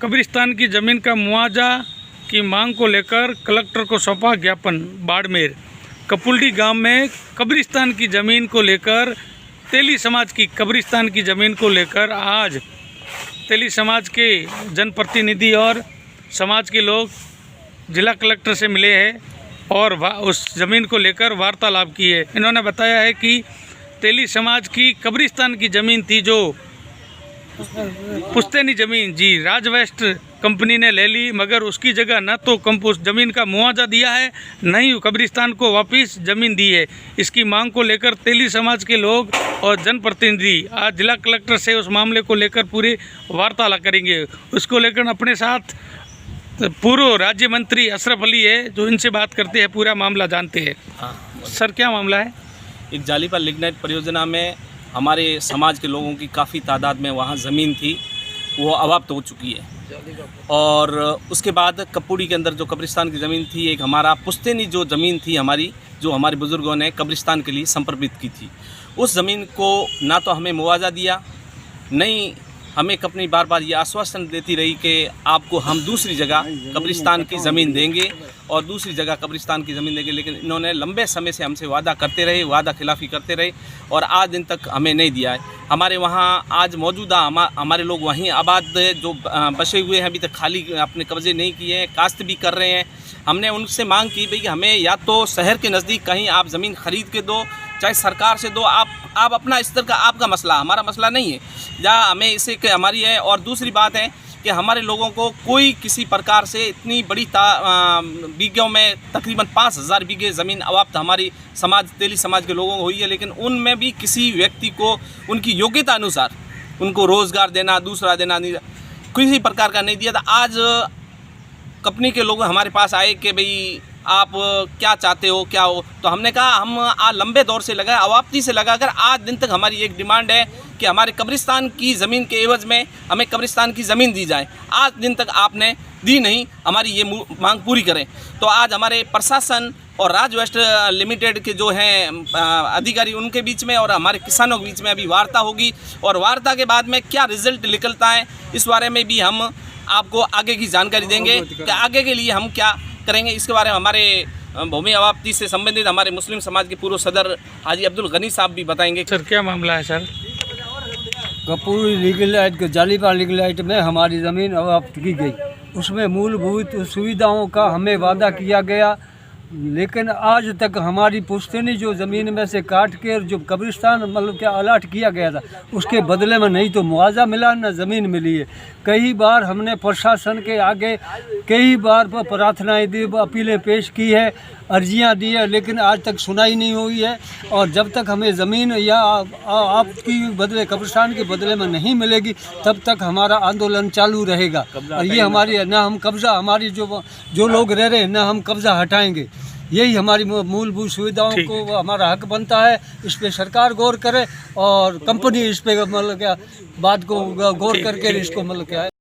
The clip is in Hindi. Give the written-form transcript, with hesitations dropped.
कब्रिस्तान की ज़मीन का मुआवजा की मांग को लेकर कलेक्टर को सौंपा ज्ञापन। बाड़मेर कपुल्डी गांव में कब्रिस्तान की ज़मीन को लेकर तेली समाज की कब्रिस्तान की ज़मीन को लेकर आज तेली समाज के जनप्रतिनिधि और समाज के लोग जिला कलेक्टर से मिले हैं और उस ज़मीन को लेकर वार्तालाप की है। इन्होंने बताया है कि तेली समाज की कब्रिस्तान की ज़मीन थी, जो पुश्तैनी ज़मीन जी राज वेस्ट कंपनी ने ले ली, मगर उसकी जगह न तो उस ज़मीन का मुआवजा दिया है, न ही कब्रिस्तान को वापस ज़मीन दी है। इसकी मांग को लेकर तेली समाज के लोग और जनप्रतिनिधि आज जिला कलेक्टर से उस मामले को लेकर पूरे वार्तालाप करेंगे। उसको लेकर अपने साथ पूर्व राज्य मंत्री अशरफ अली है, जो इनसे बात करते हैं, पूरा मामला जानते हैं। सर, क्या मामला है? एक जालीपाल लिग्नाइट परियोजना में हमारे समाज के लोगों की काफ़ी तादाद में वहाँ ज़मीन थी, वो अवाप्त हो चुकी है। और उसके बाद कपूड़ी के अंदर जो कब्रिस्तान की ज़मीन थी, एक हमारा पुश्तैनी जो ज़मीन थी हमारी, जो हमारे बुज़ुर्गों ने कब्रिस्तान के लिए समर्पित की थी, उस ज़मीन को ना तो हमें मुआवजा दिया, नहीं हमें कंपनी बार बार ये आश्वासन देती रही कि आपको हम दूसरी जगह कब्रिस्तान की ज़मीन देंगे और दूसरी जगह कब्रिस्तान की ज़मीन देंगे, लेकिन इन्होंने लंबे समय से हमसे वादा करते रहे, वादा खिलाफ़ी करते रहे और आज दिन तक हमें नहीं दिया है। हमारे वहाँ आज मौजूदा हमारे लोग वहीं आबाद जो बसे हुए हैं, अभी तक खाली अपने कब्ज़े नहीं किए हैं, काश्त भी कर रहे हैं। हमने उनसे मांग की भाई हमें या तो शहर के नज़दीक कहीं आप ज़मीन ख़रीद के दो, चाहे सरकार से दो, आप अपना स्तर का आपका मसला, हमारा मसला नहीं है, या हमें इसे कि हमारी है। और दूसरी बात है कि हमारे लोगों को कोई किसी प्रकार से इतनी बड़ी बीघों में तकरीबन 5000 बीघे ज़मीन अवाप्त हमारी समाज तेली समाज के लोगों को हुई है, लेकिन उनमें भी किसी व्यक्ति को उनकी योग्यता अनुसार उनको रोज़गार देना, दूसरा देना नहीं, किसी प्रकार का नहीं दिया था। आज कंपनी के लोग हमारे पास आए कि भाई आप क्या चाहते हो, क्या हो, तो हमने कहा हम लंबे दौर से लगा, अवाप्ती से लगाकर आज दिन तक हमारी एक डिमांड है कि हमारे कब्रिस्तान की ज़मीन के एवज़ में हमें कब्रिस्तान की ज़मीन दी जाए। आज दिन तक आपने दी नहीं, हमारी ये मांग पूरी करें। तो आज हमारे प्रशासन और राज वेस्ट लिमिटेड के जो हैं अधिकारी, उनके बीच में और हमारे किसानों के बीच में अभी वार्ता होगी और वार्ता के बाद में क्या रिजल्ट निकलता है, इस बारे में भी हम आपको आगे की जानकारी देंगे कि आगे के लिए हम क्या करेंगे। इसके बारे में हमारे भूमि अवाप्ती से संबंधित हमारे मुस्लिम समाज के पूर्व सदर हाजी अब्दुल गनी साहब भी बताएंगे। सर, क्या मामला है? सर, कपूरी लिग्नाइट के जालीपाल लिग्नाइट में हमारी ज़मीन अवाप्त की गई, उसमें मूलभूत सुविधाओं का हमें वादा किया गया, लेकिन आज तक हमारी पुश्तैनी जो ज़मीन में से काट के जो कब्रिस्तान मतलब क्या अलाट किया गया था, उसके बदले में नहीं तो मुआवजा मिला, न ज़मीन मिली है। कई बार हमने प्रशासन के आगे कई बार प्रार्थनाएं दी, अपीलें पेश की है, अर्जियां दी है, लेकिन आज तक सुनाई नहीं हुई है। और जब तक हमें ज़मीन या आपकी बदले कब्रिस्तान के बदले में नहीं मिलेगी, तब तक हमारा आंदोलन चालू रहेगा। और ये हमारी ना हम कब्ज़ा, हमारी जो लोग रह रहे हैं, ना हम कब्ज़ा हटाएंगे। यही हमारी मूलभूत सुविधाओं को हमारा हक बनता है। इस पर सरकार गौर करे और कंपनी इस पर मतलब क्या बात को गौर करके इसको मतलब क्या है।